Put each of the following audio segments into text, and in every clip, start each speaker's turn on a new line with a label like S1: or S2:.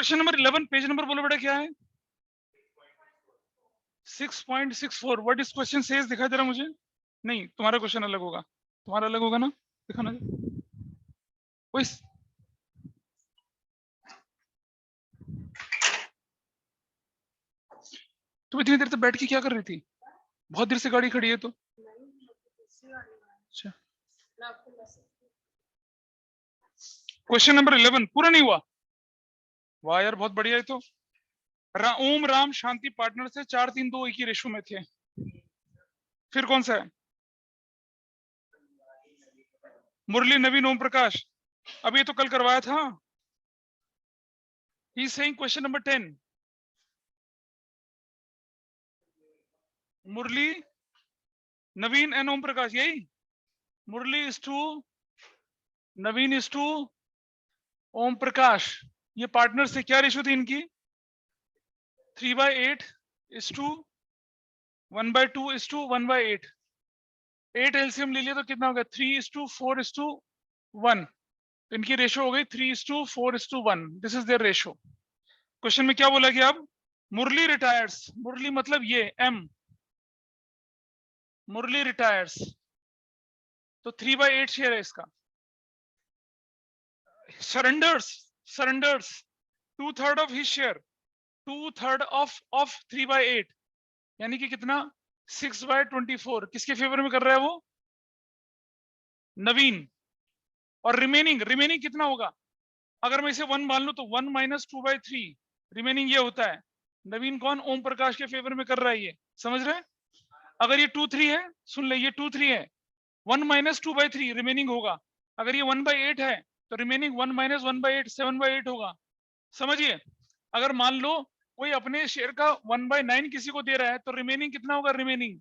S1: Question number 11 page number बोलो बेटा क्या है? 6.64 व्हाट इज क्वेश्चन सेज दिखाई दे रहा मुझे? नहीं, तुम्हारा क्वेश्चन अलग होगा, तुम्हारा अलग होगा ना, दिखाना। कोई तुम इतनी देर तक बैठ के क्या कर रही थी? बहुत देर से गाड़ी खड़ी है तो। अच्छा, क्वेश्चन नंबर 11 पूरा नहीं हुआ? वाह यार बहुत बढ़िया है। तो ओम राम शांति पार्टनर से 4-3-2 एक ही रेशो में थे। फिर कौन सा है? मुरली नवीन ओम प्रकाश, अभी ये तो कल करवाया था। He saying question number 10 Murali Naveen and Om Prakash, यही Murali is to Naveen is to Om Prakash. ये पार्टनर से क्या रेशो थी इनकी? 3/8 is to 1/2 is to 1/8। 8 LCM ले लिया तो कितना हो गया? 3:4:1। तो इनकी रेशो हो गई 3:4:1। This is their ratio. Question में क्या बोला गया? अब मुरली रिटायर्स, मुरली मतलब ये एम, मुरली रिटायर्स तो 3/8 शेयर है इसका। Surrenders, surrenders 2/3 of his share, 2/3 of 3/8 यानी कि कितना? 6/24 किसके फेवर में कर रहा है वो? नवीन। और रिमेनिंग, रिमेनिंग कितना होगा? अगर मैं इसे 1 मान लूं तो 1 - 2/3 रिमेनिंग ये होता है। नवीन कौन? ओम प्रकाश के फेवर में कर रहा है ये, समझ रहे? अगर ये 2/3 है, सुन ले, ये 2/3 है, 1 - 2/3 रिमेनिंग होगा। अगर ये 1/8 है तो रिमेनिंग 1 - 1/8 7/8 होगा, समझिए। अगर मान लो कोई अपने शेयर का 1/9 किसी को दे रहा है तो रिमेनिंग कितना होगा? रिमेनिंग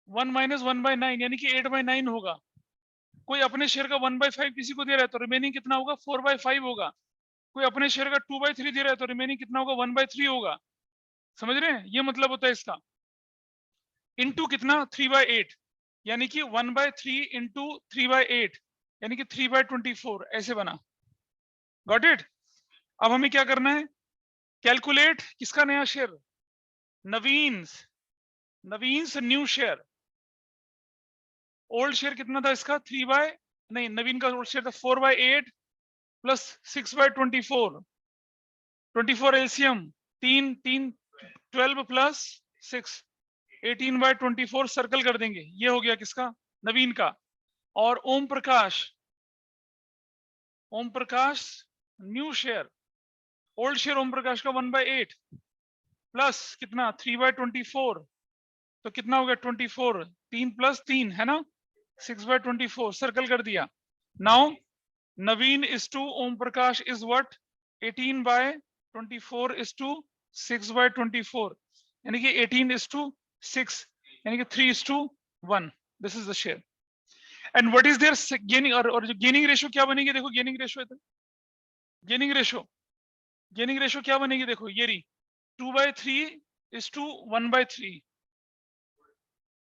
S1: 1 - 1/9 यानी कि 8/9 होगा। कोई अपने शेयर का 1/5 किसी को दे रहा है तो रिमेनिंग कितना होगा? 4/5 होगा। कोई अपने शेयर का 2/3 दे रहा है तो रिमेनिंग कितना होगा? 1/3 होगा, समझ रहे हैं? ये मतलब होता है इसका। इनटू कितना? 3/8 यानी कि 1/3 इंटू 3/8 यानी कि 3/24 ऐसे बना। Got it? अब हमें क्या करना है? कैलकुलेट किसका नया share? Naveen's, Naveen's new share. Old share कितना था इसका? 3 नहीं, नवीन का ओल्ड शेयर था 4/8 प्लस 6/24, 24 एलसीएम 3 12 प्लस 6 18/24 सर्कल कर देंगे। ये हो गया किसका? नवीन का। और Om Prakash, Om Prakash new share, old share Om Prakash का 1/8 प्लस कितना? 3/24 तो कितना हो गया? 24, 3 + 3 है ना, 6/24 सर्कल कर दिया। Now Naveen is to Om Prakash is what? 18/24 is to 6/24 यानी कि 18:6 यानी कि 3:1। This is the share. And what is their gaining? और जो गेनिंग रेशियो क्या बनेगी? देखो गेनिंग रेशियो इधर, गेनिंग रेशियो, गेनिंग रेशियो क्या बनेगी? देखो ये रही 2/3 इज टू 1/3,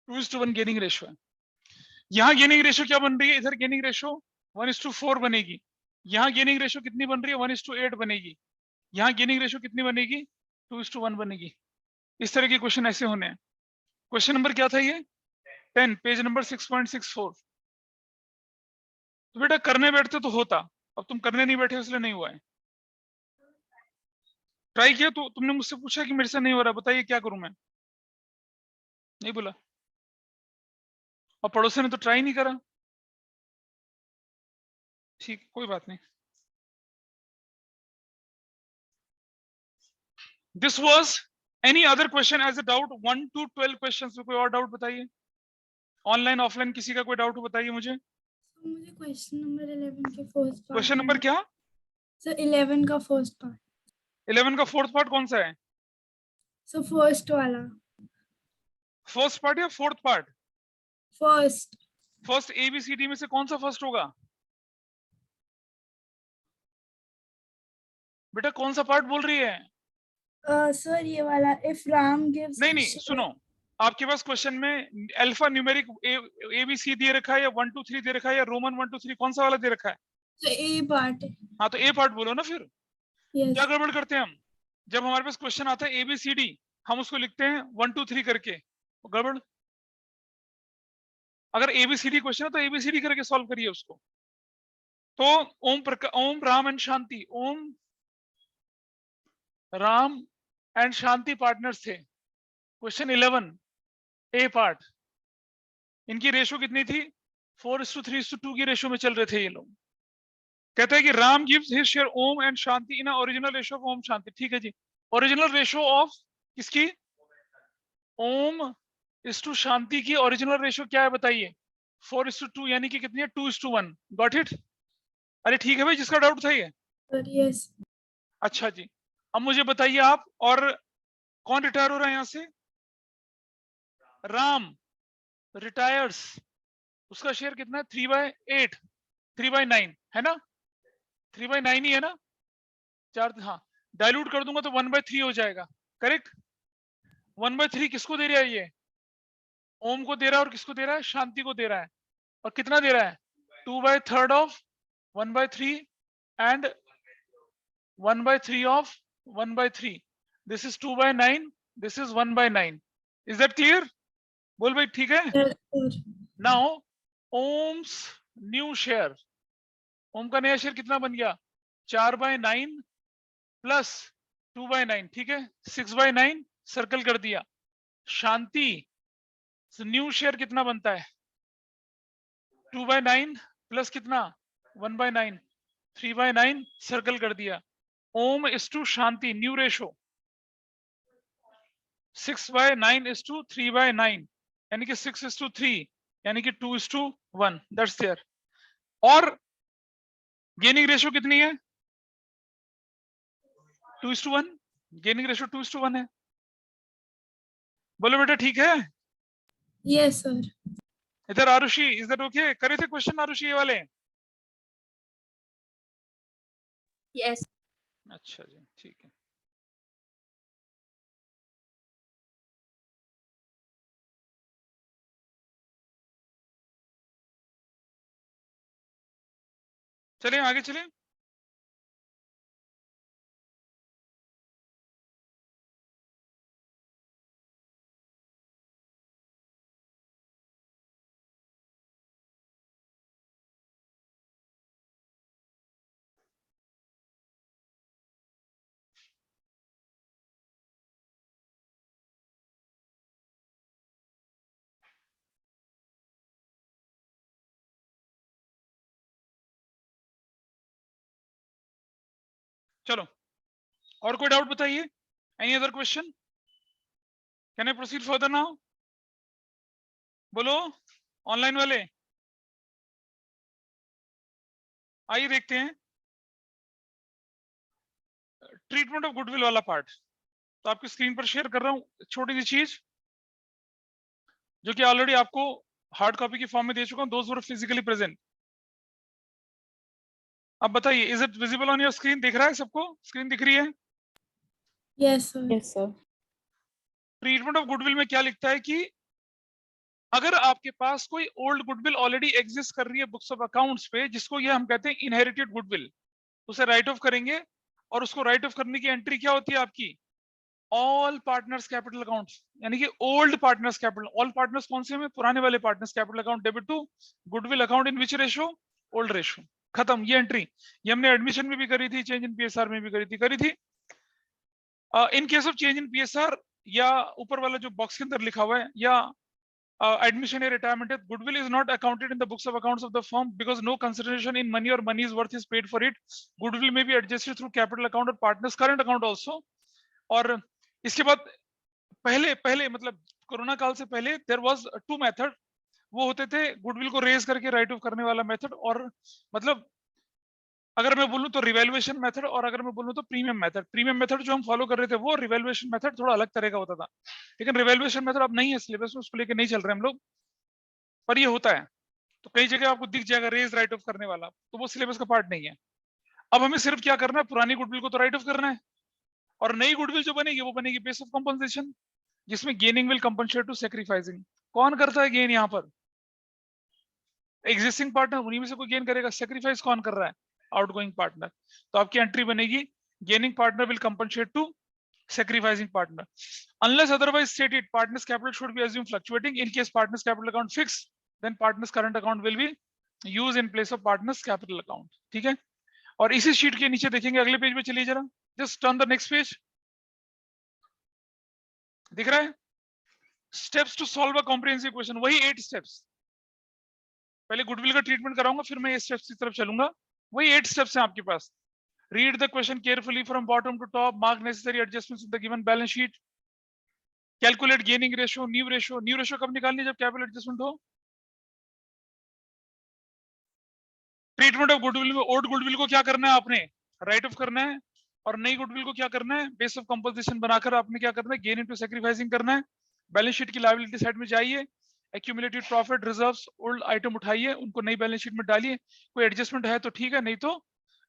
S1: 2:1 गेनिंग रेशियो है। यहाँ गेनिंग रेशियो क्या बन रही है? इधर गेनिंग रेशियो 1:4 बनेगी। यहाँ गेनिंग रेशियो कितनी बन रही है? 1:8 बनेगी। यहाँ गेनिंग रेशियो कितनी बनेगी? 2:1 बनेगी। इस तरह के क्वेश्चन ऐसे होने हैं। क्वेश्चन नंबर क्या था ये? 10 पेज नंबर 6.64। तो बेटा करने बैठते तो होता, अब तुम करने नहीं बैठे इसलिए नहीं हुआ है। ट्राई किया तो तुमने मुझसे पूछा कि मेरे से नहीं हो रहा, बताइए क्या करूं मैं? नहीं बोला। और पड़ोसी ने तो ट्राई नहीं करा। ठीक, कोई बात नहीं। This was any other question as a doubt? 1 to 12 question में कोई और डाउट बताइए। ऑनलाइन ऑफलाइन किसी का कोई डाउट हो बताइए मुझे।
S2: मुझे क्वेश्चन नंबर 11 के फर्स्ट पार्ट।
S1: क्वेश्चन नंबर क्या?
S2: सर 11 का फर्स्ट पार्ट।
S1: 11 का फोर्थ पार्ट कौन सा है?
S2: सर फर्स्ट वाला।
S1: फर्स्ट पार्ट या fourth part?
S2: First.
S1: First ABCD में से कौन सा फर्स्ट होगा? बेटा कौन सा पार्ट बोल रही है?
S2: सर ये वाला, इफ राम गिव्स
S1: नहीं नहीं, सुनो, आपके पास क्वेश्चन में अल्फा न्यूमेरिक ABC दे रखा है या 1 2 3 दे रखा है या रोमन 1 2 3 कौन सा वाला दे रखा है?
S2: तो ए पार्ट है।
S1: हाँ तो ए पार्ट बोलो ना फिर।
S2: Yes.
S1: क्या गड़बड़ करते हैं हम? जब हमारे पास क्वेश्चन आता है ABCD, हम उसको लिखते हैं 1 2 3 करके, तो गड़बड़। अगर ABCD क्वेश्चन है तो ABCD करके सॉल्व करिए उसको। तो Om Ram and Shanti, Om Ram and Shanti partners थे। क्वेश्चन 11 ए पार्ट, इनकी रेशो कितनी थी? 4:3:2 की रेशो में चल रहे थे ये लोग। कहता है कि Ram gives his share Om and Shanti in original ratio of Om Shanti. ठीक है जी, ओरिजिनल रेशो ऑफ किसकी? ओम इस टू शांति की ओरिजिनल रेशो क्या है बताइए? 4:2, यानी कि कितनी है? 2:1। Got it? अरे ठीक है भाई, जिसका डाउट था ये।
S2: Sir, yes.
S1: अच्छा जी, अब मुझे बताइए आप, और कौन रिटायर हो रहा है यहां से? राम रिटायर्स, उसका शेयर कितना है? 3/8, 3/9 है ना? 3/9 ही है ना? 4, हाँ, डाइल्यूट कर दूंगा तो 1/3 हो जाएगा। करेक्ट? 1/3 किसको दे रहा है ये? ओम को दे रहा है, और किसको दे रहा है? शांति को दे रहा है। और कितना दे रहा है? 2/3 of 1/3 and 1/3 of 1/3। This is 2/9, this is 1/9। Is that clear? बोल भाई, ठीक है?
S2: Yes, sir.
S1: Now Om's new share, Om का नया शेयर कितना बन गया? 4/9 प्लस 2/9, ठीक है, 6/9 सर्कल कर दिया। शांति न्यू शेयर कितना बनता है? 2/9 प्लस कितना? 1/9, 3/9 सर्कल कर दिया। Om is to Shanti new ratio 6/9:3/9, यानी कि 6:3, यानी कि 2:1। That's there. और गेनिंग रेशो कितनी है? 2:1। गेनिंग रेशो 2:1 है। बोलो बेटा, ठीक है?
S2: Yes, sir.
S1: इधर आरुषि, इज दैट ओके? करे थे क्वेश्चन आरुषि ये वाले?
S3: Yes.
S1: अच्छा जी, ठीक है। चलिए आगे चलिए। चलो, और कोई डाउट बताइए? Any other question? Can I proceed further now? बोलो ऑनलाइन वाले। आइए देखते हैं ट्रीटमेंट ऑफ गुडविल वाला पार्ट। तो आपकी स्क्रीन पर शेयर कर रहा हूं छोटी सी चीज, जो कि ऑलरेडी आपको हार्ड कॉपी की फॉर्म में दे चुका हूं, दोज वर फिजिकली प्रेजेंट। अब बताइए, is it visible on your screen? दिख रहा है सबको? स्क्रीन दिख रही है?
S2: Yes, sir.
S3: Yes, sir.
S1: Treatment of goodwill में क्या लिखता है कि अगर आपके पास कोई ओल्ड गुडविल ऑलरेडी एग्जिस्ट कर रही है बुक्स ऑफ अकाउंट्स पे, जिसको ये हम कहते हैं इनहेरिटेड गुडविल, उसे राइट ऑफ करेंगे। और उसको राइट ऑफ करने की एंट्री क्या होती है आपकी? ऑल पार्टनर्स कैपिटल अकाउंट, यानी कि old partners capital. All partners कौन से में? पुराने वाले partners capital account debit to goodwill account in which ratio? Old ratio. खत्म, ये एंट्री। ये हमने एडमिशन में भी करी थी, चेंज इन पीएसआर में भी करी थी। In case of change in PSR, या ऊपर वाला जो बॉक्स के अंदर लिखा हुआ है, या admission या retirement है, goodwill is not accounted in the books of accounts of the firm because no consideration in money or money's worth is paid for it. Goodwill may be adjusted through capital account or partners current account also. और इसके बाद पहले मतलब corona काल से पहले there was two method, वो होते थे गुडविल को रेज करके राइट ऑफ करने वाला मेथड, और मतलब अगर मैं बोलूं तो रिवैल्यूएशन मेथड, और अगर मैं बोलूं तो प्रीमियम मेथड। प्रीमियम मेथड जो हम फॉलो कर रहे थे, वो रिवैल्यूएशन मेथड थोड़ा अलग तरह का होता था, लेकिन रिवैल्यूएशन मेथड अब नहीं है सिलेबस में, उसको लेके नहीं चल रहे हम लोग, पर ये होता है। तो कई जगह आपको दिख जाएगा रेज राइट ऑफ करने वाला, तो वो सिलेबस का पार्ट नहीं है। अब हमें सिर्फ क्या करना है? पुरानी गुडविल को तो राइट ऑफ करना है, और नई गुडविल जो बनेगी वो बनेगी बेस ऑफ कंपनसेशन, जिसमें gaining will compensate to sacrificing. कौन करता है गेन यहाँ पर? एग्जिस्टिंग पार्टनर, उन्हीं में से कोई गेन करेगा। सैक्रिफाइस कौन कर रहा है? Outgoing partner. तो आपकी एंट्री बनेगी Gaining partner will compensate to sacrificing partner. Unless otherwise stated, partner's capital should be assumed fluctuating. In case partner's capital account fixed, then partner's current account will be used in place of partner's capital account. ठीक है? और इसी sheet के नीचे देखेंगे, अगले page पे चलिए जरा, just turn the next page. दिख रहा है? Steps to solve a comprehensive question, वही 8 स्टेप्स. पहले गुडविल का ट्रीटमेंट कराऊंगा, फिर मैं ये स्टेप्स की तरफ चलूंगा. वही 8 स्टेप्स हैं आपके पास. Read the question carefully from bottom to top. Mark necessary adjustments in the given balance sheet. Calculate gaining ratio, new ratio. New ratio कब निकालनी है? जब capital adjustment हो. Treatment of goodwill में old goodwill को क्या करना है आपने? Write off करना है. और नई goodwill को क्या करना है? Base of composition बनाकर आपने क्या करना है? Gain into sacrificing करना है. Balance sheet की liability side में जाइए. Accumulated profit reserves old item उठाइए, उनको नई balance sheet में डालिए. कोई adjustment है तो ठीक है, नहीं तो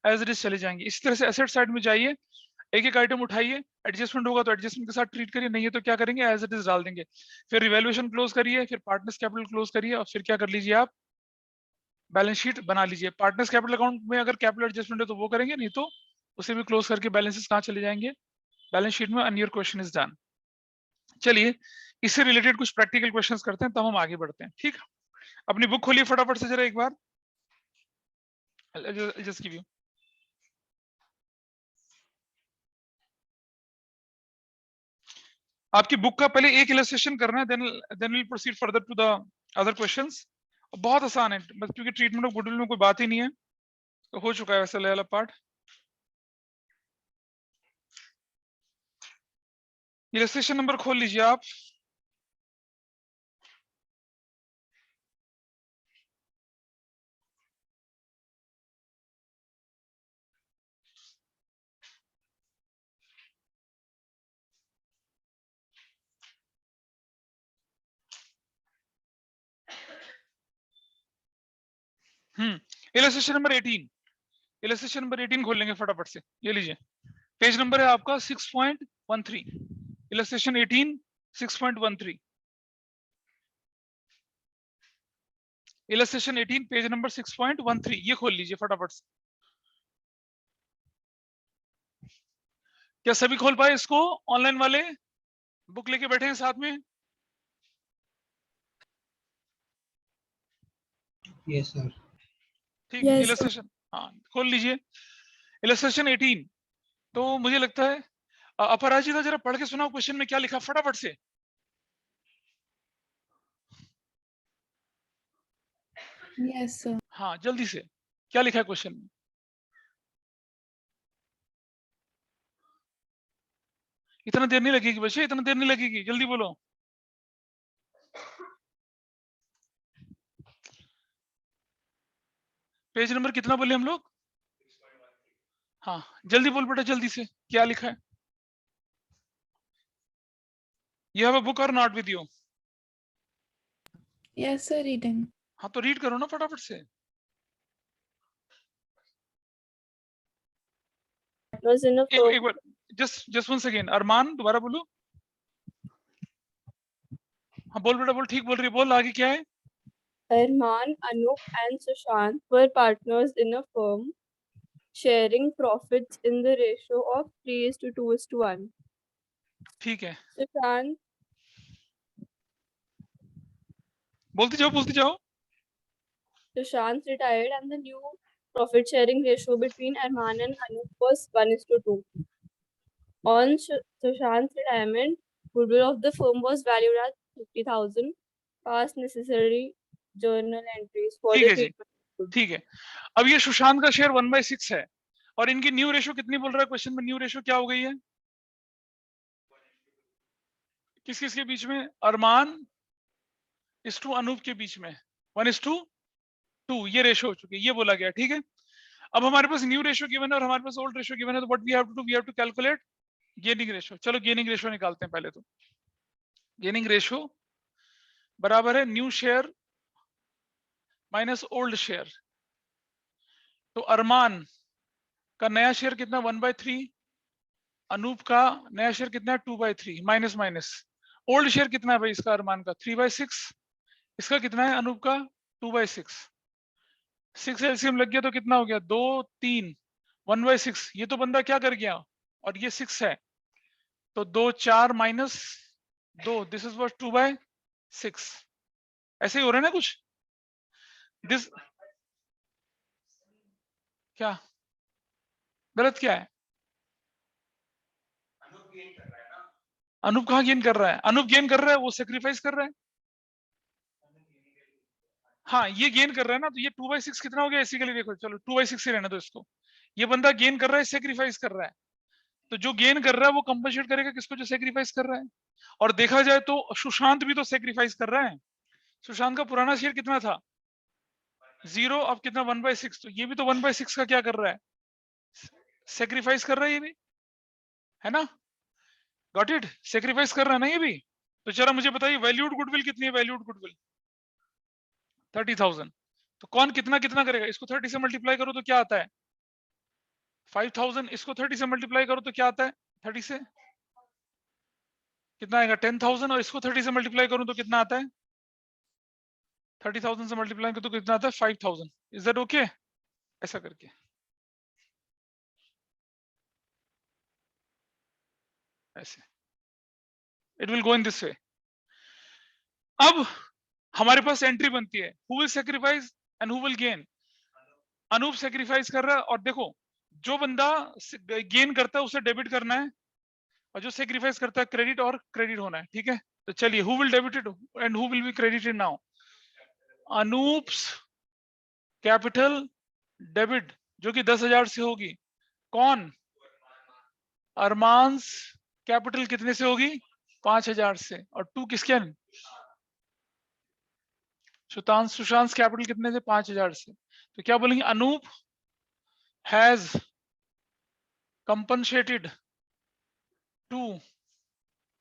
S1: एज इट इज चले जाएंगे. इसी तरह से एसेट साइड में जाइए, एक एक आइटम उठाइए, एडजस्टमेंट होगा तो एडजस्टमेंट के साथ ट्रीट करिए, नहीं है तो क्या करेंगे? एज इट इज डाल देंगे. फिर रिवैल्यूएशन क्लोज करिए, फिर पार्टनर्स कैपिटल क्लोज करिए, और फिर क्या कर लीजिए आप? बैलेंस शीट बना लीजिए. पार्टनर्स कैपिटल अकाउंट में अगर कैपिटल एडजस्टमेंट है तो वो करेंगे, नहीं तो उसे भी क्लोज करके बैलेंसेस कहाँ चले जाएंगे? बैलेंस शीट में. And your question is done. चलिए इससे रिलेटेड कुछ प्रैक्टिकल क्वेश्चंस करते हैं, तब हम आगे बढ़ते हैं. ठीक, अपनी बुक खोलिए फटाफट से जरा एक बार. Just give you. आपकी बुक का पहले एक इलस्ट्रेशन करना है, then will proceed further to the other questions. बहुत आसान है, बस क्योंकि ट्रीटमेंट ऑफ गुडविल में कोई बात ही नहीं है, तो हो चुका है वैसे वाला पार्ट. इलस्ट्रेशन नंबर खोल लीजिए आप. Illustration number 18. इलस्ट्रेशन नंबर 18 खोल लेंगे फटाफट से. ये लीजिए, पेज नंबर है आपका 6.13. इलस्ट्रेशन 18 6.13. Illustration 18 page number 6.13. ये खोल लीजिए फटाफट से. क्या सभी खोल पाए इसको? ऑनलाइन वाले बुक लेके बैठे हैं साथ में?
S4: Yes sir.
S1: ठीक.
S2: Yes, sir.
S1: इलस्ट्रेशन हाँ खोल लीजिए. इलस्ट्रेशन 18. तो मुझे लगता है अपराजिता जरा पढ़ के सुनाओ क्वेश्चन में क्या लिखा फटाफट से.
S2: Yes, sir.
S1: हाँ जल्दी से, क्या लिखा है क्वेश्चन में? इतना देर नहीं लगेगी बच्चे, इतना देर नहीं लगेगी, जल्दी बोलो. पेज नंबर कितना बोले हम लोग? हाँ जल्दी बोल बेटा, जल्दी से, क्या लिखा है? You have a book or not with you?
S2: Yes, sir. Reading.
S1: हाँ तो रीड करो ना फटाफट से.
S3: Was in a
S1: एक बार जस्ट वन सेकेंड. अरमान दोबारा बोलो. हाँ बोल बेटा बोल, ठीक बोल रही है, बोल आगे क्या है?
S3: Arman, Anup, and Sushant were partners in a firm, sharing profits in the ratio of 3:2:1.
S1: ठीक है,
S3: Sushant
S1: बोलती जाओ.
S3: Sushant retired, and the new profit sharing ratio between Arman and Anup was 1:2. On Sushant's retirement, goodwill of the firm was valued at 50,000. Past necessary journal entries for
S1: ठीक
S3: the
S1: है जी,
S3: treatment.
S1: ठीक है. अब ये सुशांत का share 1/6 है, और इनकी न्यू रेशियो कितनी बोल रहा है क्वेश्चन में? न्यू रेशियो क्या हो गई है? किस किस के बीच में? अरमान इस टू अनूप के बीच में 1:2 ये रेशियो हो चुकी है, ये बोला गया. ठीक है, अब हमारे पास न्यू रेशियो गिवन है और हमारे पास ओल्ड रेशियो गिवन है, तो what we have to do? We have to calculate gaining ratio. चलो गेनिंग रेशियो निकालते हैं पहले. तो गेनिंग रेशियो बराबर है new share minus old share. तो अरमान का नया शेयर कितना? 1/3. अनूप का नया शेयर कितना है? 2/3. Minus minus. ओल्ड शेयर कितना है भाई इसका? अरमान का 3/6. इसका कितना है? अनूप का 2/6. 6 एलसीएम लग गया तो कितना हो गया? 2 3 1/6, ये तो बंदा क्या कर गया, और ये 6 है, तो 2 4 माइनस 2, दिस इज वॉट 2/6। ऐसे ही हो रहा है ना कुछ, दिस क्या गलत क्या है? अनूप कहाँ गेन कर रहा है? अनूप गेन कर रहा है, वो सेक्रीफाइस कर रहा है। हाँ ये गेन कर रहा है ना, तो ये 2/6 कितना हो गया इसी के लिए, देखो चलो 2/6 ही रहने दो इसको। ये बंदा गेन कर रहा है, सेक्रीफाइस कर रहा है, तो जो गेन कर रहा है वो कंपनसेट करेगा किसको, जो सेक्रीफाइस कर रहा है। और देखा जाए तो सुशांत भी तो सेक्रीफाइस कर रहा है। सुशांत का पुराना शेयर कितना था, 0, अब कितना 1/6, तो ये भी तो 1/6 का क्या कर रहा है, सेक्रीफाइस कर रहा है ये भी, है ना? गॉट इट, सेक्रीफाइस कर रहा है ना ये भी। तो चलो मुझे बताइए वैल्यूड गुडविल कितनी है, वैल्यूड गुडविल 30,000। तो कौन कितना कितना करेगा, इसको 30 से मल्टीप्लाई करो तो क्या आता है 5,000, इसको 30 से मल्टीप्लाई करो तो क्या आता है 30 से कितना आएगा 10,000, और इसको 30 से मल्टीप्लाई करूं तो कितना आता है 30,000 से मल्टीप्लाई करो तो कितना आता है 5,000। Is that okay? ऐसा करके ऐसे it will go in this way. अब हमारे पास एंट्री बनती है, who will sacrifice and who will gain. Anoop sacrifice कर रहा है, और देखो जो बंदा गेन करता है उसे डेबिट करना है, और जो सेक्रीफाइस करता है क्रेडिट और क्रेडिट होना है, ठीक है? तो चलिए who will debited and who will be credited now. Anoop's capital debit जो कि 10,000 से होगी, कौन, अरमान्स कैपिटल कितने से होगी 5,000 से, और 2 किसके, सुशांत कैपिटल कितने से 5,000 से। तो क्या बोलेंगे, Anoop has compensated to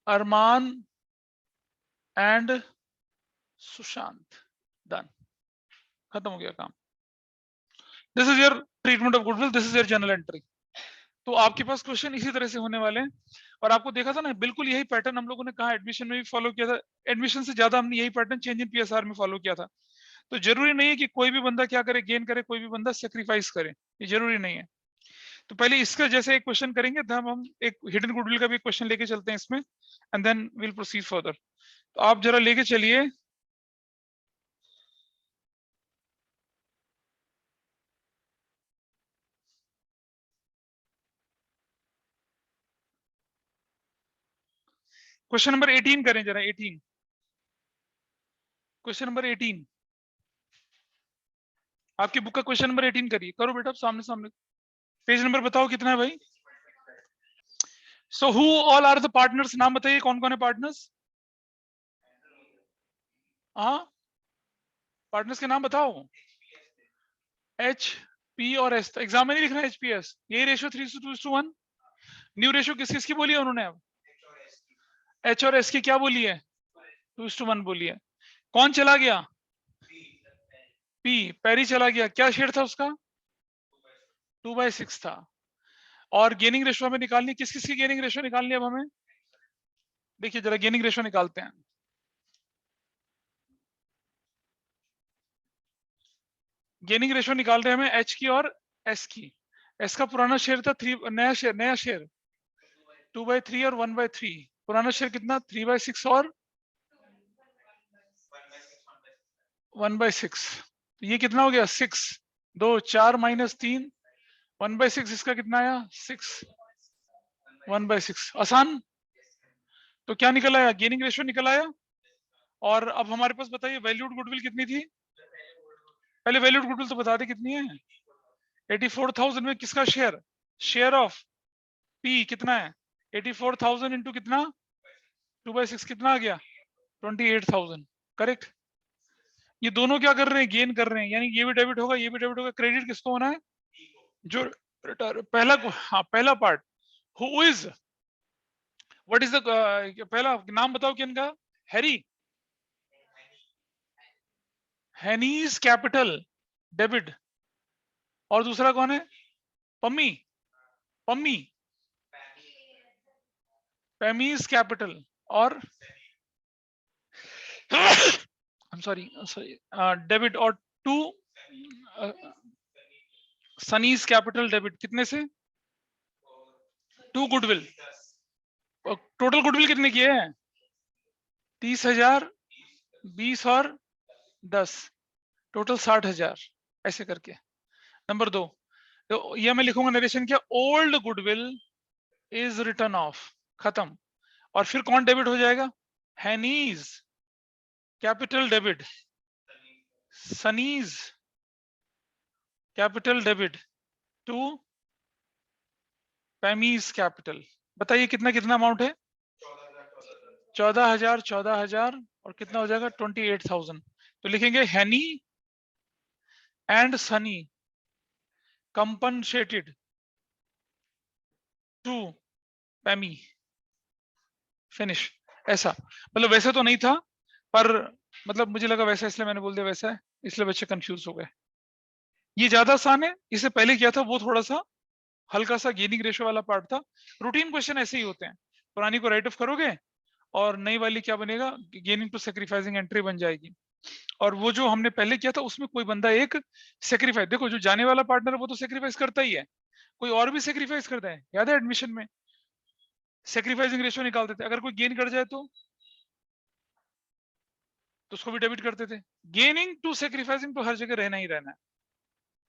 S1: Arman and Sushant, done, खत्म हो गया काम। This is your treatment of goodwill, this is your journal entry. तो आपके पास क्वेश्चन इसी तरह से होने वाले हैं, और आपको देखा था ना बिल्कुल यही पैटर्न हम लोगों ने कहा एडमिशन में भी फॉलो किया था, एडमिशन से ज्यादा हमने यही पैटर्न चेंज इन पीएसआर में फॉलो किया था। तो जरूरी नहीं है कि कोई भी बंदा क्या करे, गेन करे, कोई भी बंदा सेक्रीफाइस करे, ये जरूरी नहीं है। तो पहले इसका जैसे एक क्वेश्चन करेंगे, तब हम एक हिडन गुडविल का भी क्वेश्चन लेके चलते हैं इसमें, and then will proceed further. तो आप जरा लेके चलिए क्वेश्चन नंबर 18 करें जरा, 18, क्वेश्चन नंबर 18 आपकी बुक का क्वेश्चन नंबर 18 करिए, करो बेटा सामने सामने, पेज नंबर बताओ कितना है भाई। So who all are the partners, नाम बताइए कौन कौन है पार्टनर्स। हाँ पार्टनर्स के नाम बताओ, एच पी और एस, एग्जाम में नहीं लिख रहा है एच पी एस, यही रेशियो 3:2:1। न्यू रेशियो किस किस की बोली है उन्होंने, अब एच और एस की क्या बोली है 2:1 बोली है। कौन चला गया, पी, पैरी चला गया, क्या शेयर था उसका 2/6 था। और गेनिंग रेशियो हमें निकालनी, किस किस की गेनिंग रेशियो निकालनी है अब हमें, देखिए जरा गेनिंग रेशियो निकालते हैं। गेनिंग रेशियो निकाल रहे हैं हमें एच की और एस की। एस का पुराना शेयर था 3, नया शेयर 2/3 और 1/3। पुराना शेयर कितना 3/6 और 1/6, तो ये कितना हो गया 6, 2 4 माइनस 3 1/6, इसका कितना आया 6 1/6, आसान। तो क्या निकल आया, गेनिंग रेशियो निकल आया। और अब हमारे पास बताइए वैल्यूड गुडविल कितनी थी, पहले वैल्यूड गुडविल तो बता दे कितनी है। 84,000 में किसका शेयर, शेयर ऑफ पी कितना है 84,000 इंटू कितना 2/6 कितना आ गया 28,000, करेक्ट। ये दोनों क्या कर रहे हैं, गेन कर रहे हैं, यानी ये भी डेबिट होगा, ये भी डेबिट होगा। क्रेडिट किसको होना है, जो पहला, हाँ पहला part, who is, what is the, पहला नाम बताओ किनका, हैरी, हैनीज कैपिटल डेबिट, और दूसरा कौन है, पम्मी, पम्मी, पैमीज कैपिटल, और I'm sorry, डेबिट, और टू सनीज कैपिटल डेबिट कितने से? 2 गुडविल। टोटल गुडविल कितने की है? 30,000, 20 और 10, टोटल 60,000, ऐसे करके। नंबर 2, तो ये मैं लिखूंगा नरेशन क्या, old goodwill is written off, खत्म। और फिर कौन डेबिट हो जाएगा? Hanny's capital debit, Sunny's capital debit to Pammy's capital. बताइए कितना कितना अमाउंट है? 14,000, 14,000 और कितना हो जाएगा? 28,000। तो लिखेंगे Hanny and Sunny compensated to Pammy, finish. ऐसा मतलब वैसे तो नहीं था, पर मतलब मुझे लगा वैसा, इसलिए मैंने बोल दिया वैसा है, इसलिए बच्चे कंफ्यूज हो गए। ये ज्यादा आसान है, इसे पहले किया था वो थोड़ा सा हल्का सा गेनिंग रेशियो वाला पार्ट था। रूटीन क्वेश्चन ऐसे ही होते हैं, पुरानी को राइट ऑफ करोगे और नई वाली क्या बनेगा, गेनिंग टू सेक्रीफाइसिंग एंट्री बन जाएगी। और वो जो हमने पहले किया था उसमें कोई बंदा एक सेक्रीफाइस, देखो जो जाने वाला पार्टनर है वो तो सेक्रीफाइस करता ही है, कोई और भी सेक्रीफाइस करता है। याद है एडमिशन में सेक्रीफाइसिंग रेशियो निकालते थे, अगर कोई गेन कर जाए तो उसको भी डेबिट करते थे। गेनिंग टू सेक्रीफाइसिंग तो हर जगह रहना ही रहना है।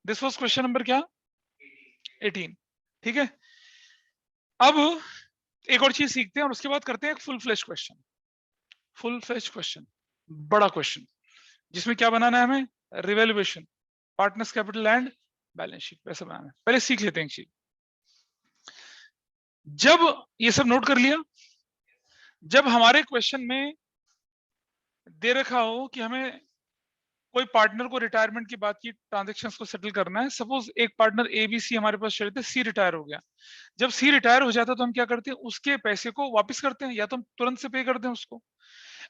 S1: दिस वाज क्वेश्चन नंबर क्या, 18। ठीक है, अब एक और चीज सीखते हैं और उसके बाद करते हैं एक full flash question. Full flash question, बड़ा क्वेश्चन, जिसमें क्या बनाना है हमें, revaluation, partners capital and balance sheet, वैसा बनाना है। पहले सीख लेते हैं एक चीज। जब ये सब नोट कर लिया, जब हमारे क्वेश्चन में दे रखा हो कि हमें कोई पार्टनर को रिटायरमेंट की बात की ट्रांजेक्शंस को सेटल करना है, सपोज एक पार्टनर ए बी सी हमारे पास शेयर थे, सी रिटायर हो गया। जब सी रिटायर हो जाता है तो हम क्या करते हैं, उसके पैसे को वापस करते हैं, या तो हम तुरंत से पे कर दें उसको।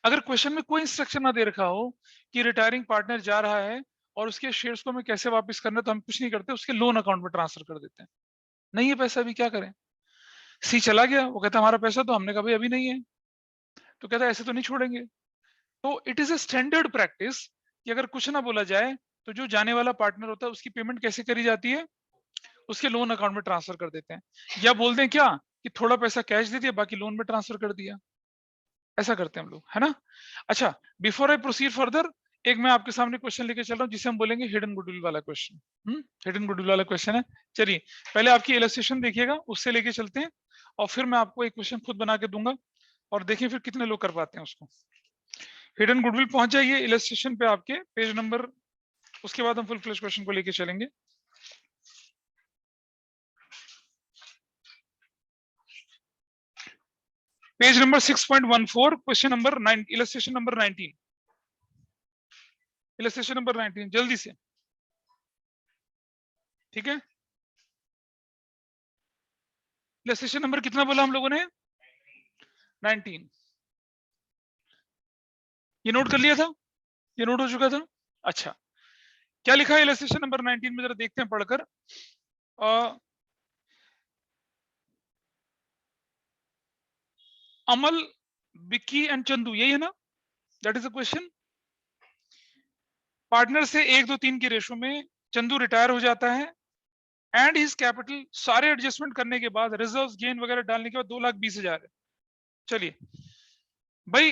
S1: अगर क्वेश्चन में कोई इंस्ट्रक्शन ना दे रखा हो कि रिटायरिंग पार्टनर जा रहा है और उसके शेयर्स को हमें कैसे वापस करना है, तो हम कुछ नहीं करते, उसके लोन अकाउंट में ट्रांसफर कर देते हैं। नहीं है पैसा, अभी क्या करें। सी चला गया, वो कहता हमारा पैसा, तो हमने कहा भाई अभी नहीं है, तो कहता ऐसे तो नहीं छोड़ेंगे। तो it is a standard practice कि अगर कुछ ना बोला जाए तो जो जाने वाला पार्टनर होता है उसकी पेमेंट कैसे करी जाती है, उसके लोन अकाउंट में ट्रांसफर कर देते हैं, या बोलते हैं क्या कि थोड़ा पैसा कैश दे दिया, बाकी लोन में ट्रांसफर कर दिया। ऐसा करते हैं हम लोग, है ना। अच्छा, बिफोर आई प्रोसीड फर्दर, एक मैं आपके सामने क्वेश्चन लेके चल रहा हूँ जिसे हम बोलेंगे हिडन गुडविल वाला क्वेश्चन। हिडन गुडविल वाला क्वेश्चन है। चलिए पहले आपकी इलस्ट्रेशन देखिएगा, उससे लेके चलते हैं, और फिर मैं आपको एक क्वेश्चन खुद बना के दूंगा, और देखिए फिर कितने लोग कर पाते हैं उसको। हिडन गुडविल पहुंच जाइए इलस्ट्रेशन पे आपके पेज नंबर, उसके बाद हम फुल फ्लैश क्वेश्चन को लेके चलेंगे। Page number 6.14, question number 9, illustration number 19, illustration number 19, जल्दी से। ठीक है, इलस्ट्रेशन नंबर कितना बोला हम लोगों ने, 19। ये नोट कर लिया था, ये नोट हो चुका था। अच्छा, क्या लिखा है इलस्ट्रेशन नंबर 19 में, जरा देखते हैं पढ़कर। अमल, विक्की एंड चंदू, यही है ना, that is a question. Partner से 1, 2, 3 की रेशो में चंदू रिटायर हो जाता है, एंड हिज कैपिटल, सारे एडजस्टमेंट करने के बाद, रिजर्व्स गेन वगैरह डालने के बाद 2,20,000 है। चलिए भाई,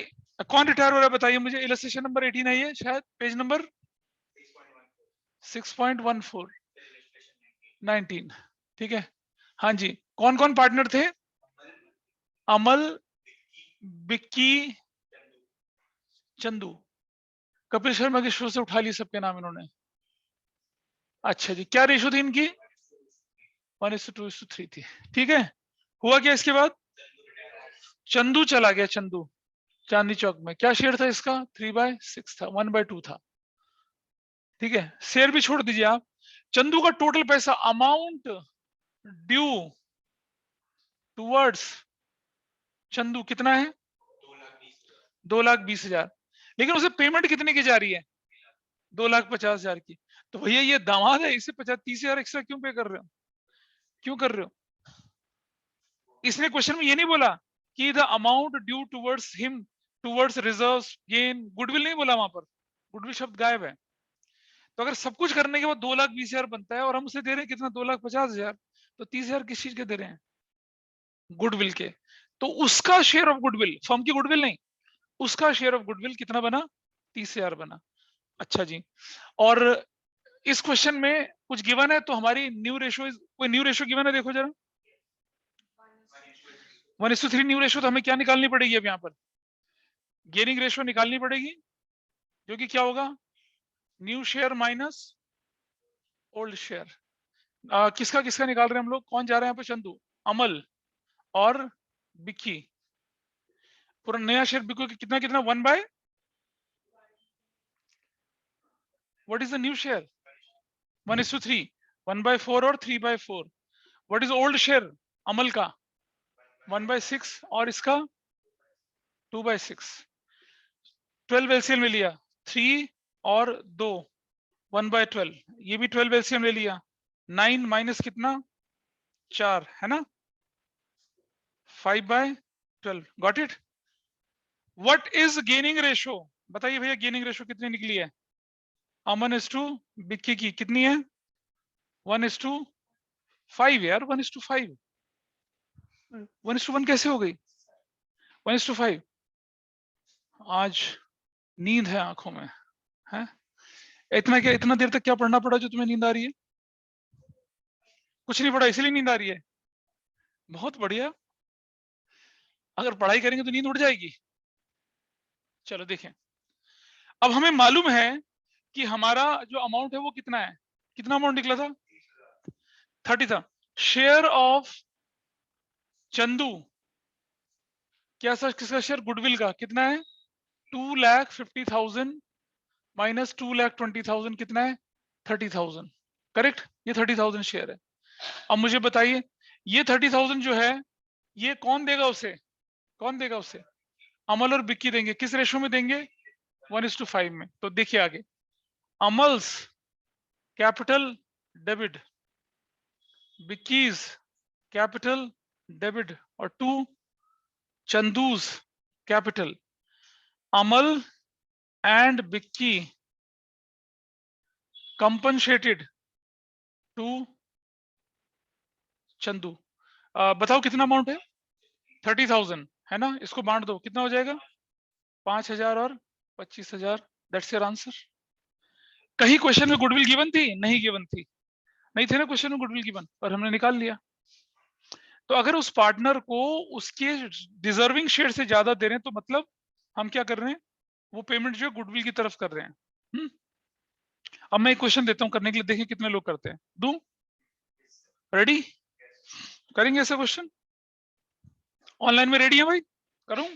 S1: कौन रिटायर हो रहा है बताइए मुझे। इलस्ट्रेशन नंबर 18 है ये, शायद पेज नंबर 6.14, 19। ठीक है, हाँ जी, कौन कौन पार्टनर थे, अमल, विक्की, चंदू। कपिल शर्मा के शो से उठा लिए सबके नाम इन्होंने। अच्छा जी, क्या रेशो थी इनकी, 1:2:3 थी। ठीक है, हुआ क्या इसके बाद, चंदू चला गया, चंदू चांदनी चौक में, क्या शेयर था इसका, 3/6 था, 1/2 था। ठीक है, शेयर भी छोड़ दीजिए आप। चंदू का टोटल पैसा, अमाउंट ड्यू टुवर्ड्स चंदू कितना है, 2,20,000। लेकिन उसे पेमेंट कितने की जा रही है, 2,50,000 की। तो भैया ये दामाद है, इसे 30,000 एक्स्ट्रा क्यों पे कर रहे हो, क्यों कर रहे हो। इसने क्वेश्चन में ये नहीं बोला कि the amount due towards him towards reserves gain, goodwill नहीं बोला वहां पर, गुडविल शब्द गायब है। तो अगर सब कुछ करने के बाद 2,20,000 बनता है और हम उसे दे रहे हैं कितना 2,50,000, तो 30,000 किस चीज के दे रहे हैं? गुडविल के। तो उसका शेयर ऑफ गुडविल, फर्म की गुडविल नहीं, उसका शेयर ऑफ गुडविल कितना बना? 30,000 बना। अच्छा जी, और इस क्वेश्चन में कुछ गिवन है तो हमारी न्यू रेशो, कोई न्यू रेशो गिवन है? देखो जरा 1:3 न्यू रेशो, तो हमें क्या निकालनी पड़ेगी अब यहाँ पर? गेनिंग रेशो निकालनी पड़ेगी, जो कि क्या होगा? New share minus old share. किसका किसका निकाल रहे हैं हम लोग? कौन जा रहे हैं यहाँ पे? चंदू, अमल और बिक्की। पूरा नया शेयर बिक्की कितना कितना? 1/, what is the new share? 1:3, 1/4 और 3/4। व्हाट इज ओल्ड शेयर अमल का? 1/6 और इसका 2/6। 12 एलसीएम ले लिया, 3 और 2, 1/12। ये भी 12 एलसीएम ले लिया, 9 माइनस कितना? 4, है ना? 5/12। Got it? What is gaining ratio? बताइए भैया, गेनिंग रेशो कितनी निकली है? अमन इज टू बिक्की की कितनी है? 1:5 यार, 1:5। 1:1 कैसे हो गई? 1:5। आज नींद है आंखों में, है? इतना क्या, इतना देर तक क्या पढ़ना पड़ा जो तुम्हें नींद आ रही है? कुछ नहीं पढ़ा इसलिए नींद आ रही है? बहुत बढ़िया, अगर पढ़ाई करेंगे तो नींद उड़ जाएगी। चलो देखें, अब हमें मालूम है कि हमारा जो अमाउंट है वो कितना है। कितना अमाउंट निकला था? 30 था। शेयर ऑफ चंदू, क्या सर, किसका शेयर? गुडविल का। कितना है? 2,50,000 माइनस 2,20,000 कितना है? 30,000। करेक्ट, ये 30,000 शेयर है। अब मुझे बताइए, ये 30,000 जो है, ये कौन देगा उसे? कौन देगा उसे? अमल और बिक्की देंगे। किस रेशो में देंगे? 1:5 में। तो देखिए आगे, Amal's capital debit, Bikki's capital debit, और 2 Chandu's capital. Amal and Bikki compensated to Chandu. बताओ कितना अमाउंट है? 30,000 है ना? इसको बांट दो, कितना हो जाएगा? 5,000 और 25,000। That's your answer. कहीं क्वेश्चन में गुडविल गिवन थी? नहीं गिवन थी, नहीं थे ना क्वेश्चन में गुडविल गिवन, और हमने निकाल लिया। तो अगर उस पार्टनर को उसके डिजर्विंग शेयर से ज्यादा दे रहे हैं, तो मतलब हम क्या कर रहे हैं? वो पेमेंट जो है गुडविल की तरफ कर रहे हैं। अब मैं एक क्वेश्चन देता हूं करने के लिए, देखें कितने लोग करते हैं। दूं? रेडी? करेंगे ऐसा क्वेश्चन? ऑनलाइन में रेडी है भाई? करूं?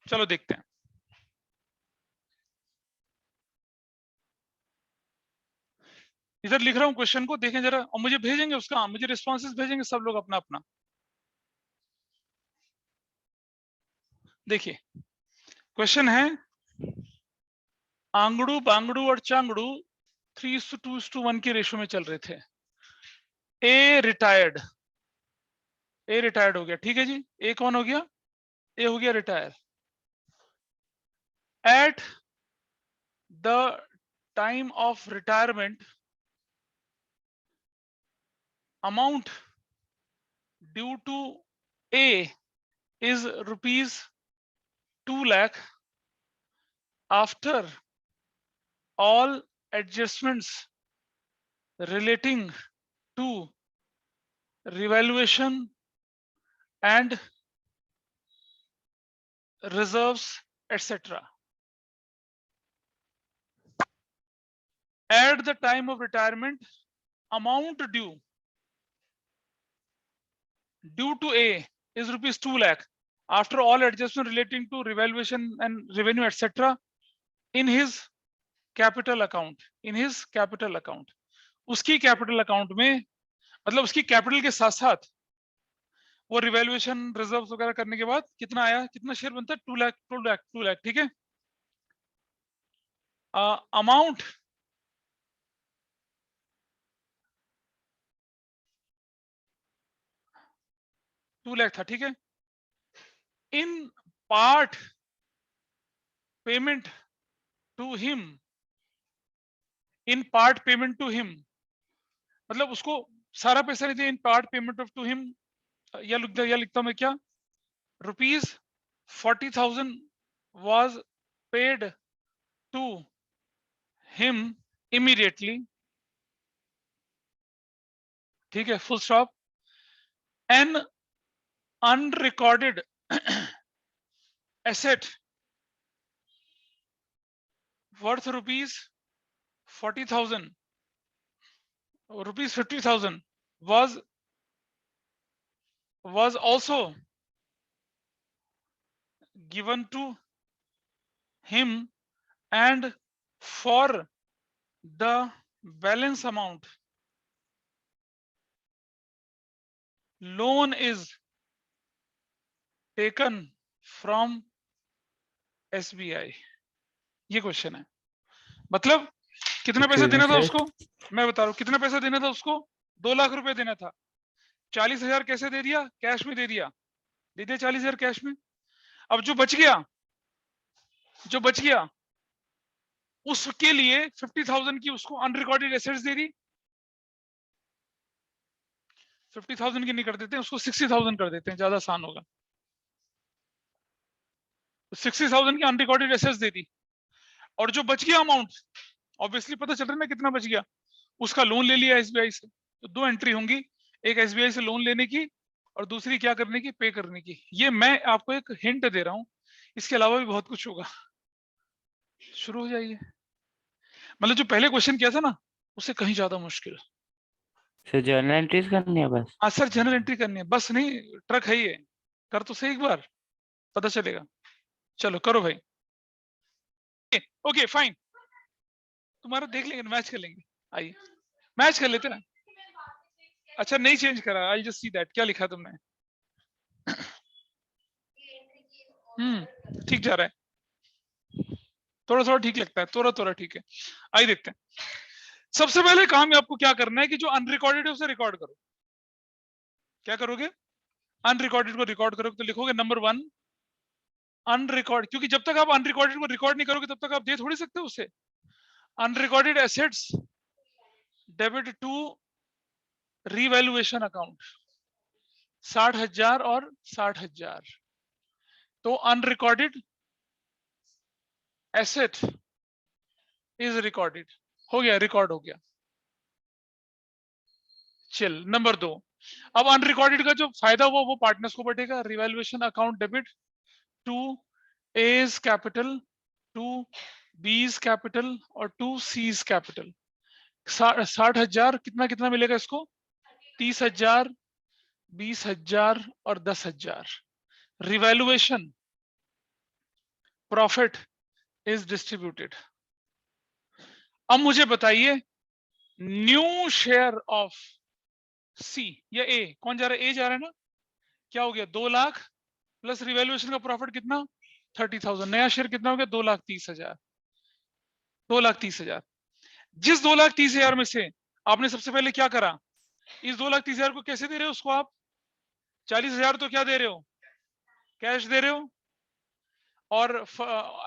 S1: चलो देखते हैं। इधर लिख रहा हूं क्वेश्चन को, देखें जरा, और मुझे भेजेंगे उसका, मुझे रिस्पॉन्सेस भेजेंगे सब लोग अपना अपना। देखिए क्वेश्चन है, आंगड़ू बांगड़ू और चांगड़ू 3:2:1 के रेशो में चल रहे थे। ए रिटायर्ड हो गया, ठीक है जी। ए कौन हो गया? ए हो गया retire. At the time of retirement, amount due to A is rupees 2 lakh after all adjustments relating to revaluation and reserves etc. At the time of retirement, amount due to A is rupees 2 lakh after all adjustment relating to revaluation and revenue etc. in his capital account, उसकी capital account में, मतलब उसकी capital के साथ साथ वो revaluation reserves वगैरह करने के बाद कितना आया, कितना शेयर बनता है? 2 लाख, ठीक है। अमाउंट टू लाख था, ठीक है। In part payment to him in part payment to him, मतलब उसको सारा पैसा नहीं दिया, in part payment of to him, या लिखता हूं मैं क्या, ₹40,000 was paid to him immediately, ठीक है, full stop. An unrecorded asset worth ₹40,000, ₹50,000 was also given to him, and for the balance amount loan is taken from SBI. ये question है, मतलब कितना पैसा
S4: Excuse me,
S1: देना था
S4: sir.
S1: उसको, मैं बता रहा हूँ कितना पैसा देना था उसको, 2 लाख रुपए देना था, 40,000 कैसे दे दिया, कैश में दे दिया, 40,000 कैश में. अब जो बच गया उसके लिए 50,000 की उसको अनरिकॉर्डेड एसेट्स दे दी. 50,000 की नहीं कर देते, उसको 60,000 कर देते हैं, ज्यादा आसान होगा. 60,000 की अनरिकॉर्डेड एसेट्स दे दी, और जो बच गया अमाउंट, ऑब्वियसली पता चल रहा है ना कितना बच गया, उसका लोन ले लिया एसबीआई से. तो 2 एंट्री होंगी, एक एसबीआई से लोन लेने की और दूसरी क्या करने की, पे करने की. ये मैं आपको एक हिंट दे रहा हूं, इसके अलावा भी बहुत कुछ होगा. शुरू हो जाइए. मतलब जो पहले क्वेश्चन किया था ना, उससे कहीं ज्यादा मुश्किल.
S4: सर जर्नल एंट्रीज करनी है बस.
S1: हाँ सर, जनरल एंट्री करनी है बस, नहीं ट्रक है ये, कर तो सही एक बार, पता चलेगा. चलो करो भाई. ओके फाइन, तुम्हारा देख लेंगे, मैच कर लेंगे. आइए मैच कर लेते ना. अच्छा नहीं चेंज करा, आई जस्ट सी दैट. क्या लिखा तुमने? ठीक जा रहा है, थोड़ा थोड़ा ठीक लगता है, थोड़ा ठीक है. आइए देखते हैं. सबसे पहले काम आपको क्या करना है कि जो अनरिकॉर्डेड है उसे रिकॉर्ड करो. क्या करोगे? अनरिकॉर्डेड को रिकॉर्ड करोगे, तो लिखोगे नंबर 1 अनरिकॉर्ड, क्योंकि जब तक आप अनरिकॉर्डेड को रिकॉर्ड नहीं करोगे तब तक आप दे थोड़ी सकते हो उसे. Unrecorded assets debit to revaluation account, 60,000 और 60,000. तो अनरिकॉर्डेड एसेट इज रिकॉर्डेड, हो गया, रिकॉर्ड हो गया. चल नंबर 2, अब अनरिकॉर्डेड का जो फायदा हुआ वो पार्टनर्स को बटेगा. Revaluation account debit to A's capital, to B's capital और टू सीज कैपिटल. 60,000 कितना कितना मिलेगा इसको, 30,000, 20,000 और 10,000. Revaluation profit is distributed. अब मुझे बताइए न्यू शेयर ऑफ सी या ए, कौन जा रहा है? ए जा रहा है ना. क्या हो गया, 2 लाख प्लस रिवैल्यूएशन का प्रॉफिट कितना, 30,000. नया शेयर कितना हो गया, 2,30,000. 2,30,000. जिस 2,30,000 में से आपने सबसे पहले क्या करा, इस 2,30,000 को कैसे दे रहे हो उसको आप, 40,000 तो क्या दे रहे हो, कैश दे रहे हो, और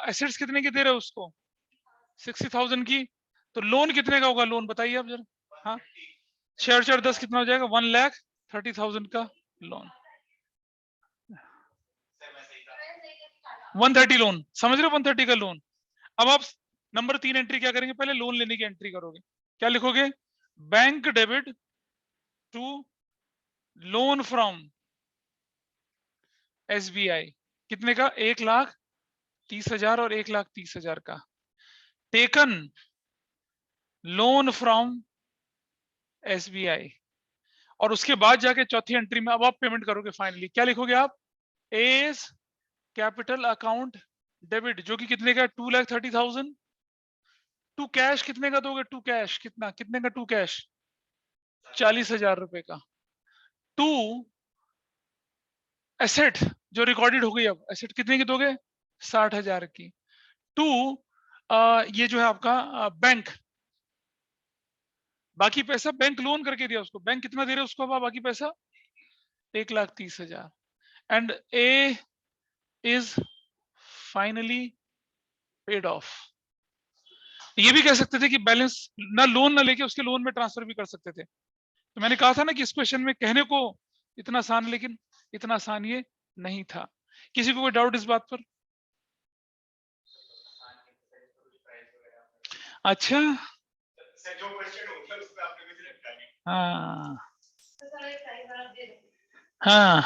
S1: एसेट्स कितने की दे रहे हो उसको, 60,000 की. तो लोन कितने का होगा, लोन बताइए आप जरा. हाँ 6/10 कितना हो जाएगा, 1,30,000 का लोन. 130 लोन, समझ रहे हो, 130 का लोन. अब आप नंबर 3 एंट्री क्या करेंगे, पहले लोन लेने की एंट्री करोगे. क्या लिखोगे, bank debit to loan from SBI, कितने का, 1,30,000 और 1,30,000 का. टेकन लोन फ्रॉम एसबीआई, और उसके बाद जाके चौथी एंट्री में अब आप पेमेंट करोगे. फाइनली क्या लिखोगे आप, एज कैपिटल अकाउंट डेबिट, जो कि कितने का, 2,30,000. टू कैश कितने का दोगे, टू कैश कितना, कितने का टू कैश, 40,000 रुपए का. टू एसेट जो रिकॉर्डेड हो गई, अब एसेट कितने की दोगे, 60,000 की. टू ये जो है आपका बैंक, बाकी पैसा बैंक लोन करके दिया उसको, बैंक कितना दे रहे उसको, अब बाकी पैसा 1,30,000. And A is finally paid of. ये भी कह सकते थे कि बैलेंस ना लोन ना लेके उसके लोन में ट्रांसफर भी कर सकते थे। तो मैंने कहा था ना कि इस क्वेश्चन में कहने को इतना आसान, लेकिन इतना आसान ये नहीं था। किसी को कोई डाउट इस बात पर? अच्छा, हाँ हाँ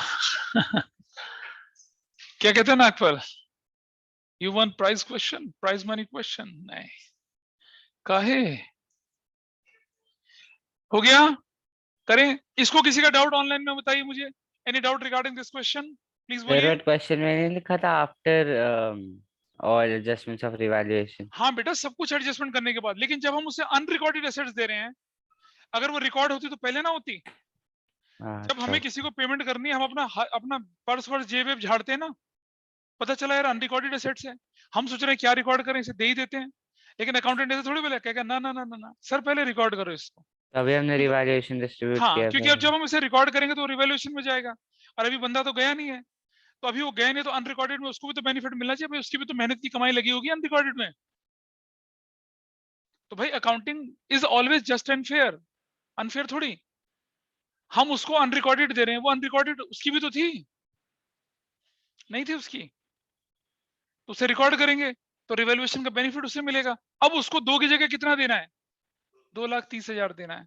S1: क्या कहते हैं Nagpal, you won prize question, prize money question? नहीं, काहे हो गया? करें इसको। किसी का डाउट ऑनलाइन में बताइए मुझे, any doubt regarding this question, please बोलिए।
S4: सर क्वेश्चन में नहीं लिखा था after all adjustments of revaluation?
S1: हाँ बेटा, सब कुछ एडजस्टमेंट करने के बाद, लेकिन जब हम उसे अनरिकॉर्डेड एसेट्स दे रहे हैं, अगर वो रिकॉर्ड होती तो पहले ना होती।
S4: हाँ
S1: जब
S4: अच्छा।
S1: हमें किसी को पेमेंट करनी है, हम अपना पर्स वर्स जेब वेब झाड़ते हैं ना, पता चला यार अनरिकॉर्डेड एसेट्स है, हम सोच रहे हैं क्या रिकॉर्ड करें, इसे दे ही देते हैं। लेकिन अकाउंटेंट ऐसे थोड़ी बोले, कहेगा ना ना ना ना ना सर, पहले रिकॉर्ड करो इसको।
S4: तभी हमने
S1: क्योंकि
S4: रिवैल्यूएशन डिस्ट्रीब्यूट
S1: हाँ,
S4: किया
S1: क्योंकि अब
S4: था।
S1: जब हम इसे रिकॉर्ड करेंगे तो रिवैल्यूएशन में जाएगा, और अभी बंदा तो गया नहीं है। तो अभी वो गया नहीं, तो अनरिकॉर्डेड में उसको भी तो बेनिफिट मिलना चाहिए भाई, उसकी भी तो मेहनत की कमाई लगी होगी अनरिकॉर्डेड में। तो भाई accounting is always just and fair, unfair थोड़ी। हम उसको अनरिकॉर्डेड दे रहे हैं, वो अनरिकॉर्डेड उसकी भी तो थी, नहीं थी उसकी, तो उसे रिकॉर्ड करेंगे तो रिवैल्यूएशन का बेनिफिट उसे मिलेगा। अब उसको 2 की जगह कितना देना है? 2,30,000 देना है।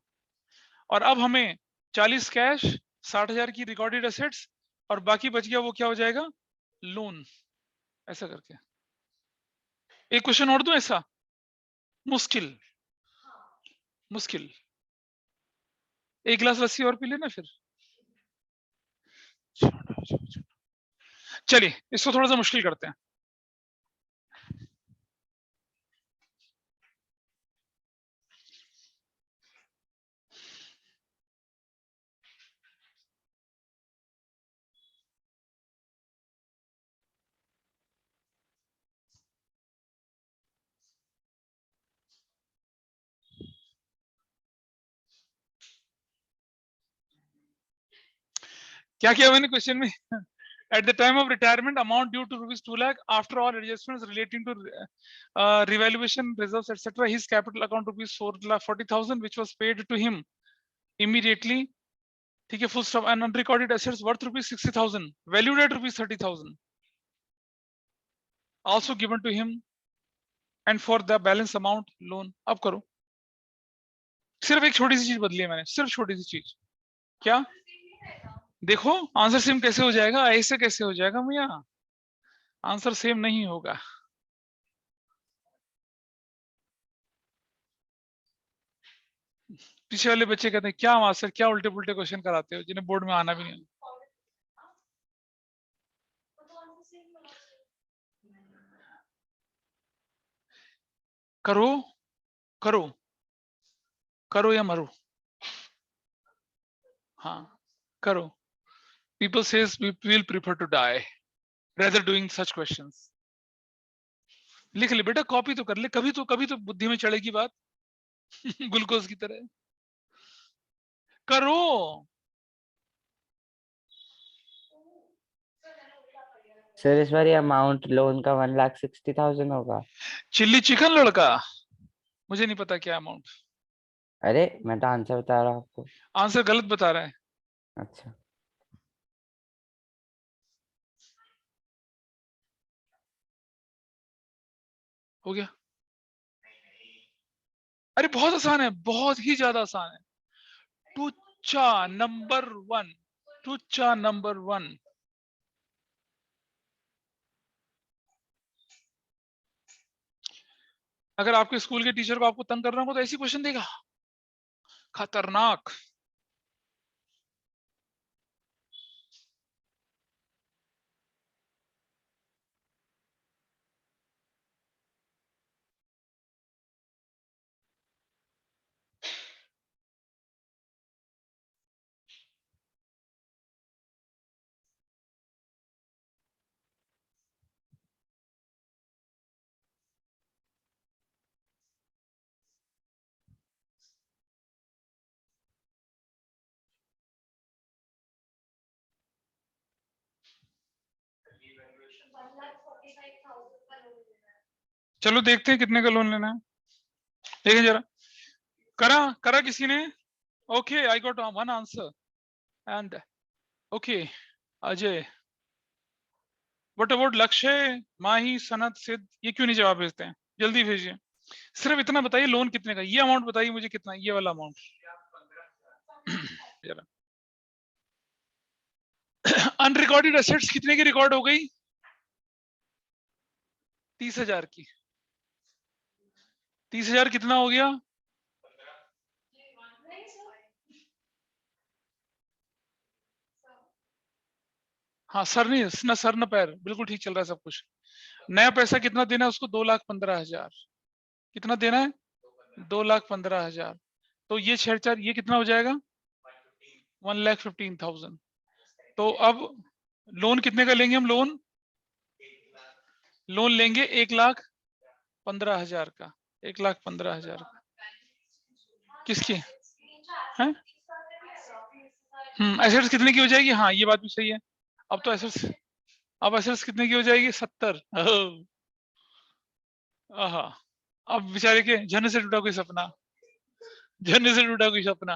S1: और अब हमें 40 कैश, 60,000 की रिकॉर्डेड एसेट्स, और बाकी बच गया वो क्या हो जाएगा? लोन। ऐसा करके एक क्वेश्चन और दूं ऐसा? मुश्किल, मुश्किल। एक गिलास लस्सी और पी लेना फिर। चलिए इसको थोड़ा सा मुश्किल करते हैं। क्या किया मैंने क्वेश्चन में? At the time of retirement, amount due to rupees 2 lakh after all adjustments relating to revaluation reserves etc. His capital account rupees 4,40,000 which was paid to him immediately. ठीक है, full stop. And unrecorded assets worth rupees 60,000 valued at rupees 30,000 also given to him, and for the balance amount loan. अब करो, सिर्फ एक छोटी सी चीज बदली है मैंने, सिर्फ छोटी सी चीज। क्या? देखो आंसर सेम कैसे हो जाएगा, ऐसे कैसे हो जाएगा भैया? आंसर सेम नहीं होगा। पीछे वाले बच्चे कहते हैं क्या मास्टर, क्या उल्टे पुल्टे क्वेश्चन कराते हो जिन्हें बोर्ड में आना भी नहीं। करो करो करो या मरो। हाँ करो। People says we will prefer to die rather doing such questions. लिख ले बेटा, कॉपी तो कर ले, कभी तो बुद्धि में चढ़ेगी बात। ग्लूकोज की तरह करो।
S4: सर इस बार अमाउंट लोन का 1,60,000 होगा।
S1: चिल्ली चिकन लड़का, मुझे नहीं पता क्या अमाउंट।
S4: अरे मैं तो आंसर बता रहा हूँ आपको।
S1: आंसर गलत बता रहा है।
S4: अच्छा।
S1: हो गया। अरे बहुत आसान है, बहुत ही ज्यादा आसान है। टुच्चा नंबर 1, टुच्चा नंबर 1। अगर आपके स्कूल के टीचर को आपको तंग करना हो तो ऐसी क्वेश्चन देगा, खतरनाक। चलो देखते हैं कितने का लोन लेना है। देखें जरा, करा करा किसी ने? Okay, I got one answer and okay Ajay, what about लक्ष्य, माही, सनत, सिद्ध, ये क्यों नहीं जवाब भेजते हैं? जल्दी भेजिए। सिर्फ इतना बताइए लोन कितने का, ये अमाउंट बताइए मुझे कितना, ये वाला अमाउंट। अनरिकॉर्डेड एसेट्स कितने की रिकॉर्ड हो गई? 30,000 की। 30,000 कितना हो गया? हाँ सर, नहीं ना सर ना पैर, बिल्कुल ठीक चल रहा है सब कुछ। नया पैसा कितना देना है उसको? 2,15,000। कितना देना है? 2,15,000। तो ये 6,4, ये कितना हो जाएगा? 1,15,000। तो अब लोन कितने का लेंगे हम? लोन लेंगे 1,15,000 का। 1,15,000 का किसकी है? एसेट्स कितने की हो जाएगी? हाँ ये बात भी सही है। अब तो एसेट्स कितने की हो जाएगी? 70। आहा, अब बेचारे के झरने से टूटा कोई सपना, झरने से टूटा कोई सपना।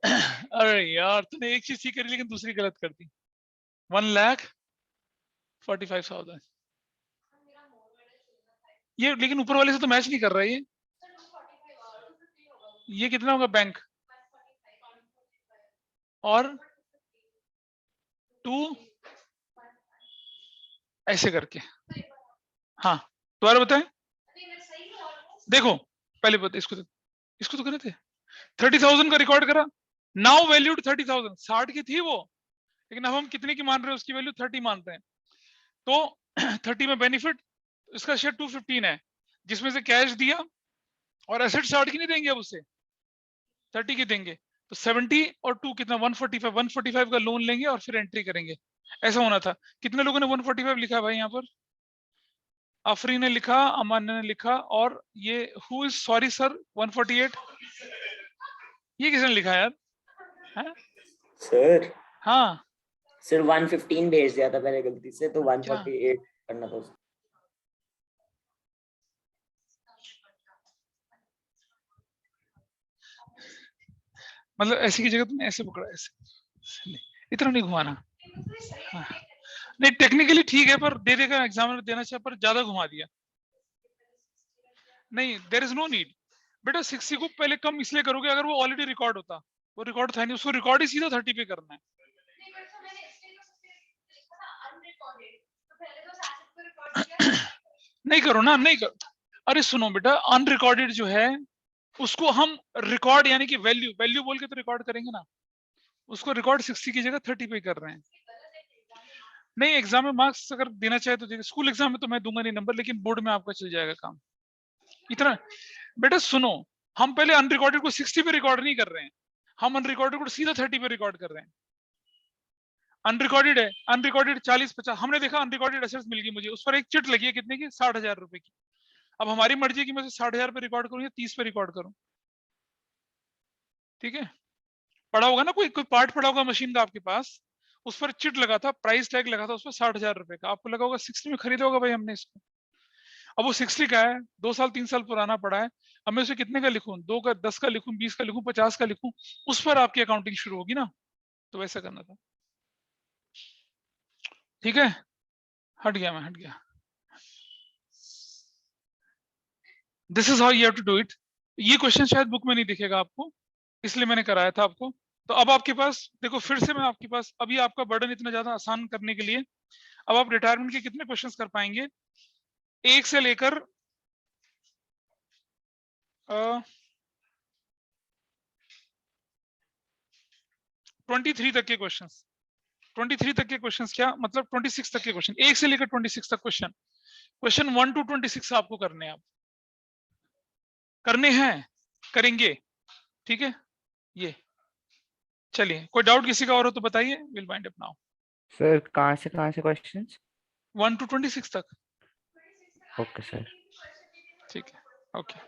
S1: अरे यार, तूने एक चीज ठीक करी लेकिन दूसरी गलत कर दी। 1,45,000 ये, लेकिन ऊपर वाले से तो मैच नहीं कर रहा है ये कितना होगा बैंक? और 2 ऐसे करके। हाँ दोबारा बताएं। देखो पहले बता, इसको तो करे थे 30,000 का रिकॉर्ड करा, नाउ वैल्यूड 30,000। 60 की थी वो, लेकिन अब हम कितने की मान रहे हैं? उसकी वैल्यू 30 मानते हैं। तो 30 में बेनिफिट, इसका शेयर 215 है, जिसमें से कैश दिया और एसेट 60 की नहीं देंगे, अब उससे 30 की देंगे। तो 70 और 2 कितना? 145। 145 का लोन लेंगे और फिर एंट्री करेंगे। ऐसा होना था। कितने लोगों ने 145 लिखा है भाई यहाँ पर? आफरी ने लिखा, अमान ने लिखा, और ये हु इज सॉरी सर 148, ये किसने लिखा यार? है?
S5: सर
S1: हाँ
S5: सर 115 भेज दिया था मैंने गलती से, तो
S1: क्या?
S5: 148 करना था उसको।
S1: मतलब ऐसी की जगह तुमने ऐसे पकड़ा, ऐसे इतना नहीं घुमाना। हाँ। नहीं टेक्निकली ठीक है, पर दे देगा एग्जामिनर, देना चाहिए, पर ज्यादा घुमा दिया। नहीं, देयर इज नो नीड बेटा। 60 को पहले कम इसलिए करोगे अगर वो ऑलरेडी रिकॉर्ड होता। वो रिकॉर्ड था नहीं, उसको रिकॉर्ड ही सीधा 30 पे करना है। नहीं करो ना, नहीं करो। अरे सुनो बेटा, अनरिकॉर्डेड जो है उसको हम रिकॉर्ड यानी कि वैल्यू बोल के तो रिकॉर्ड करेंगे ना, उसको रिकॉर्ड 60 की जगह 30 पे कर रहे हैं। नहीं, एग्जाम में मार्क्स अगर देना चाहे तो देगा, स्कूल एग्जाम में तो मैं दूंगा नहीं नंबर, लेकिन बोर्ड में आपका चल जाएगा काम। इतना बेटा सुनो, हम पहले अनरिकॉर्डेड को 60 पे रिकॉर्ड नहीं कर रहे हैं, हम अनरिकॉर्डेड को सीधा 30 पे रिकॉर्ड कर रहे हैं। अनरिकॉर्डेड है, अनरिकॉर्डेड 40-50 हमने देखा, अनरिकॉर्डेड एसेट्स मिल गई मुझे, उस पर एक चिट लगी है कितने की? 60,000 रुपए की। अब हमारी मर्जी है कि मैं 60,000 पे रिकॉर्ड करूं या 30 पे रिकॉर्ड करूं। ठीक है, पड़ा होगा ना, कोई पार्ट पड़ा होगा मशीन का आपके पास, उस पर चिट लगा था, प्राइस टैग लगा था उस पर 60,000 रुपए का, आपको लगा होगा 60 में खरीदा होगा भाई हमने इसको। अब वो 60 का है, 2 साल 3 साल पुराना पड़ा है, अब मैं उसे कितने का लिखूं? 2 का, 10 का लिखूं, 20 का लिखूं, 50 का लिखूं, उस पर आपकी अकाउंटिंग शुरू होगी ना। तो वैसा करना था। ठीक है, हट गया मैं, हट गया। This is how you have to do it. ये क्वेश्चन शायद बुक में नहीं दिखेगा आपको, इसलिए मैंने कराया था आपको। तो अब आपके पास देखो, फिर से मैं आपके पास, अभी आपका बर्डन इतना ज्यादा आसान करने के लिए, अब आप रिटायरमेंट के कितने क्वेश्चंस कर पाएंगे? 1 से लेकर 23 तक के क्वेश्चंस। 23 तक के क्वेश्चंस क्या मतलब? 26 तक के क्वेश्चन, 1 से लेकर 26 तक क्वेश्चन। क्वेश्चन 1 to 26 आपको करने हैं, आप करने हैं, करेंगे। ठीक है, ये चलिए, कोई डाउट किसी का और हो तो बताइए, will wind up now.
S4: Sir कहाँ से क्वेश्चंस?
S1: 1 to 26 तक।
S4: Okay sir.
S1: ठीक है, ओके।